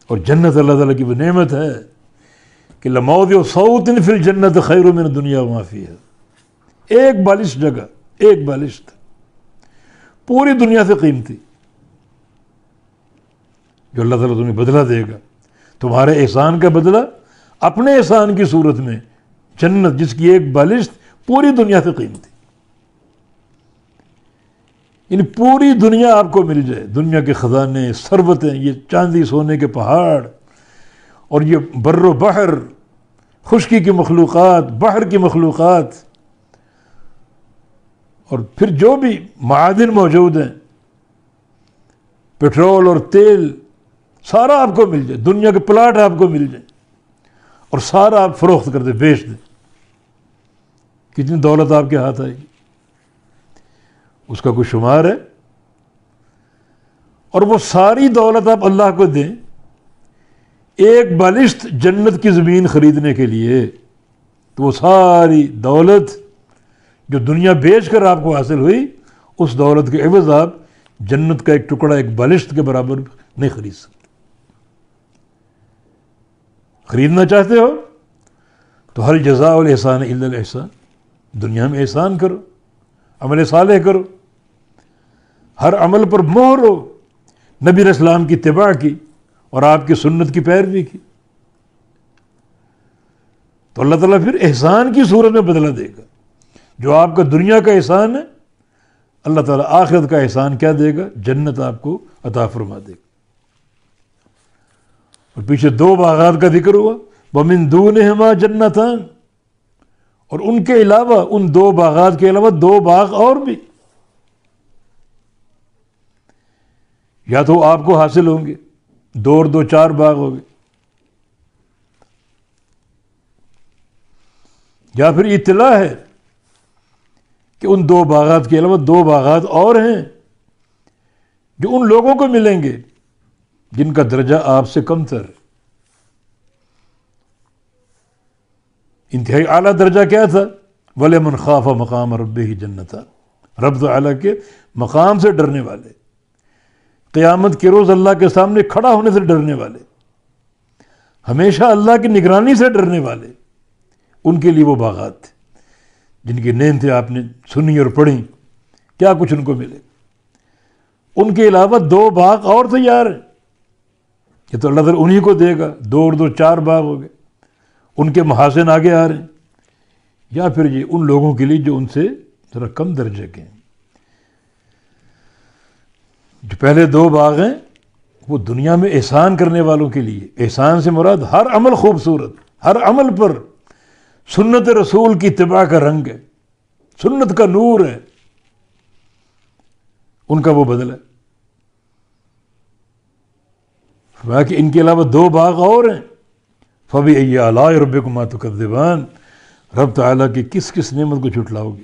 اور جنت اللہ تعالیٰ کی وہ نعمت ہے کہ لموضع صوت فی الجنت خیر من الدنیا وما فیہا، ایک بالشت جگہ، ایک بالشت پوری دنیا سے قیمتی، جو اللہ تعالیٰ تمہیں بدلہ دے گا، تمہارے احسان کا بدلہ اپنے احسان کی صورت میں، جنت جس کی ایک بالشت پوری دنیا سے قیمتی، یعنی پوری دنیا آپ کو مل جائے، دنیا کے خزانے، ثروتیں، یہ چاندی سونے کے پہاڑ، اور یہ بر و بحر، خشکی کی مخلوقات، بحر کی مخلوقات، اور پھر جو بھی معادن موجود ہیں، پٹرول اور تیل، سارا آپ کو مل جائے، دنیا کے پلاٹ آپ کو مل جائیں اور سارا آپ فروخت کر دیں، بیچ دیں، کتنی دولت آپ کے ہاتھ آئے گی، اس کا کوئی شمار ہے؟ اور وہ ساری دولت آپ اللہ کو دیں ایک بالشت جنت کی زمین خریدنے کے لیے، تو وہ ساری دولت جو دنیا بیچ کر آپ کو حاصل ہوئی، اس دولت کے عوض آپ جنت کا ایک ٹکڑا ایک بالشت کے برابر نہیں خرید سکتے۔ خریدنا چاہتے ہو تو حل جزاء الاحسان الا الاحسان، دنیا میں احسان کرو، عمل صالح کرو، ہر عمل پر مہر ہو، نبی علیہ السلام کی اتباع کی اور آپ کی سنت کی پیروی کی، تو اللہ تعالیٰ پھر احسان کی صورت میں بدلہ دے گا۔ جو آپ کا دنیا کا احسان ہے، اللہ تعالیٰ آخرت کا احسان کیا دے گا؟ جنت آپ کو عطا فرما دے گا۔ اور پیچھے دو باغات کا ذکر ہوا، وَمِن دُونِهِمَا جَنَّتَانِ، اور ان کے علاوہ، ان دو باغات کے علاوہ دو باغ اور بھی، یا تو آپ کو حاصل ہوں گے، دو اور دو چار باغ ہو گئے، یا پھر اطلاع ہے کہ ان دو باغات کے علاوہ دو باغات اور ہیں جو ان لوگوں کو ملیں گے جن کا درجہ آپ سے کم تر ہے۔ انتہائی اعلیٰ درجہ کیا تھا؟ وَلِمَنْ خَافَ مَقَامَ رَبِّهِ جَنَّتَانِ، رب تعالیٰ کے مقام سے ڈرنے والے، قیامت کے روز اللہ کے سامنے کھڑا ہونے سے ڈرنے والے، ہمیشہ اللہ کی نگرانی سے ڈرنے والے، ان کے لیے وہ باغات تھے جن کی نعمتیں آپ نے سنی اور پڑھی، کیا کچھ ان کو ملے۔ ان کے علاوہ دو باغ اور تیار ہیں، یہ تو اللہ تعالیٰ انہی کو دے گا، دو اور دو چار باغ ہو گئے، ان کے محاسن آگے آ رہے ہیں، یا پھر یہ ان لوگوں کے لیے جو ان سے ذرا کم درجے کے ہیں۔ جو پہلے دو باغ ہیں وہ دنیا میں احسان کرنے والوں کے لیے، احسان سے مراد ہر عمل خوبصورت، ہر عمل پر سنت رسول کی اتباع کا رنگ ہے، سنت کا نور ہے، ان کا وہ بدلہ ہے۔ باقی ان کے علاوہ دو باغ اور ہیں، فَبِأَيِّ آلَاءِ رَبِّكُمَا تُكَذِّبَانِ، رب تعالیٰ کی کس کس نعمت کو جھٹلاؤ گی؟